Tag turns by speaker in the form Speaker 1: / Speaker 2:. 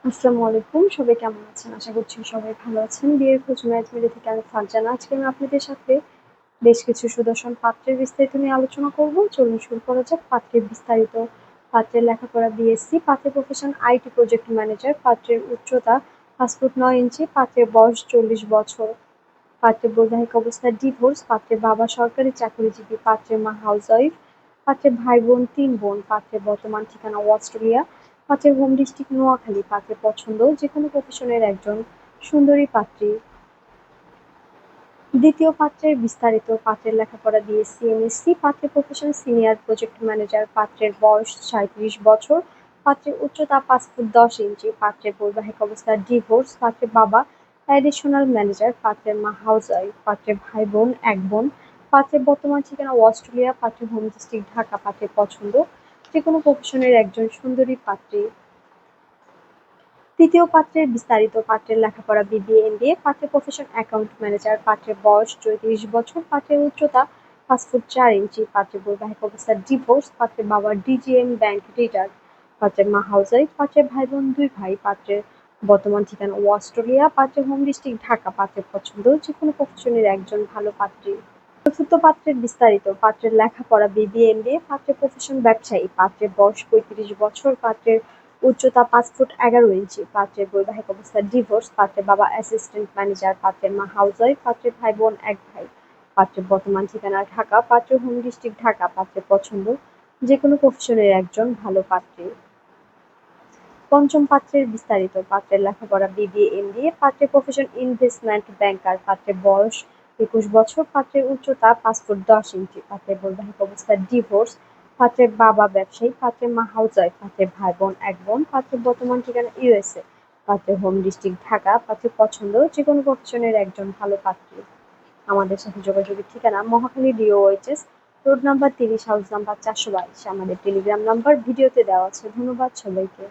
Speaker 1: আসসালামু আলাইকুম। সবাই কেমন আছেন? আশা করছি সবাই ভালো আছেন। বিয়ের খোঁজ ম্যাচ মিলে থেকে আমি ফারজানা। আজকে আমি আপনাদের সাথে বেশ কিছু সুদর্শন পাত্রের বিস্তারিত নিয়ে আলোচনা করব। চলুন শুরু করা যাক। পাত্রের বিস্তারিত। পাত্রের লেখাপড়া বিএসসি, পাত্রের প্রফেশন আইটি প্রজেক্ট ম্যানেজার, পাত্রের উচ্চতা 5 ফুট 9 ইঞ্চি, পাত্রের বয়স 40 বছর, পাত্রের বৈবাহিক অবস্থা ডিভোর্স, পাত্রের বাবা সরকারি চাকরিজীবী, পাত্রের মা হাউসওয়াইফ, পাত্রের ভাই বোন 3 বোন, পাত্রের বর্তমান ঠিকানা অস্ট্রেলিয়া, পাত্রের হোম ডিস্ট্রিক্ট নোয়াখালী, পাত্রের পছন্দ যেকোনো প্রফেশনের একজন সুন্দরী পাত্রী। দ্বিতীয় পাত্রের বিস্তারিত। পাত্রের লেখাপড়া বিএসসি এমএসসি, পাত্রের প্রফেশন সিনিয়র প্রজেক্ট ম্যানেজার, পাত্রের বয়স 37 বছর, পাত্রের উচ্চতা 5 ফুট 10 ইঞ্চি, পাত্রের বৈবাহিক অবস্থা ডিভোর্স, পাত্রের বাবা অ্যাডিশনাল ম্যানেজার, পাত্রের মা হাউসওয়াইফ, পাত্রের ভাই বোন 1 বোন, পাত্রের বর্তমান ঠিকানা অস্ট্রেলিয়া, পাত্রের হোম ডিস্ট্রিক্ট ঢাকা, পাত্রের পছন্দ যেকোনো প্রফেশনের একজন সুন্দরী পাত্রী। তৃতীয় পাত্রের বিস্তারিত। পাত্রের লেখাপড়া বিবিএ এমবিএ, পাত্রের প্রফেশন অ্যাকাউন্ট ম্যানেজার, পাত্রের বয়স 34 বছর, পাত্রের উচ্চতা 5 ফুট 4 ইঞ্চি, পাত্রের বৈবাহিক অবস্থা ডিভোর্স, পাত্রের বাবা ডিজিএম ব্যাংক রিটায়ার্ড, পাত্রের মা হাউসওয়াইফ, পাত্রের ভাই বোন 2 ভাই, পাত্রের বর্তমান ঠিকানা অস্ট্রেলিয়া, পাত্রের হোম ডিস্ট্রিক্ট ঢাকা, পাত্রের পছন্দ যেকোনো প্রফেশনের একজন ভালো পাত্রী। চতুর্থ পাত্রের বিস্তারিত। পাত্রের লেখাপড়া বিবিএ এমবিএ, পাত্রের প্রফেশন ব্যবসায়ী, পাত্রের বয়স 35 বছর, পাত্রের উচ্চতা 5 ফুট 11 ইঞ্চি, পাত্রের বৈবাহিক অবস্থা ডিভোর্স, পাত্রের বাবা অ্যাসিস্ট্যান্ট ম্যানেজার, পাত্রের মা হাউসওয়াইফ, পাত্রের ভাই বোন 1 ভাই, পাত্রের বর্তমান ঠিকানা ঢাকা, পাত্রের হোম ডিস্ট্রিক্ট ঢাকা, পাত্রের পছন্দ যেকোনো প্রফেশনের একজন ভালো পাত্রী। পঞ্চম পাত্রের বিস্তারিত। পাত্রের লেখাপড়া বিবিএ এমবিএ, পাত্রের প্রফেশন ইনভেস্টমেন্ট ব্যাংকার, পাত্রের বয়স 21 বছর, পাত্রের উচ্চতা 5 ফুট 10 ইঞ্চি, পাত্রের বৈবাহিক অবস্থা ডিভোর্স, পাত্রের বাবা ব্যবসায়ী, পাত্রের মা হাউসওয়াইফ, পাত্রের ভাই বোন 1 বোন, পাত্রের বর্তমান ঠিকানা ইউএসএ, পাত্রের হোম ডিস্ট্রিক্ট ঢাকা, পাত্রের পছন্দ যেকোনো প্রফেশনের একজন ভালো পাত্রী। আমাদের সাথে যোগাযোগের ঠিকানা Mohakhali DOHS road number 30, house number 422। আমাদের টেলিগ্রাম নাম্বার ভিডিওতে দেওয়া আছে। ধন্যবাদ সবাইকে।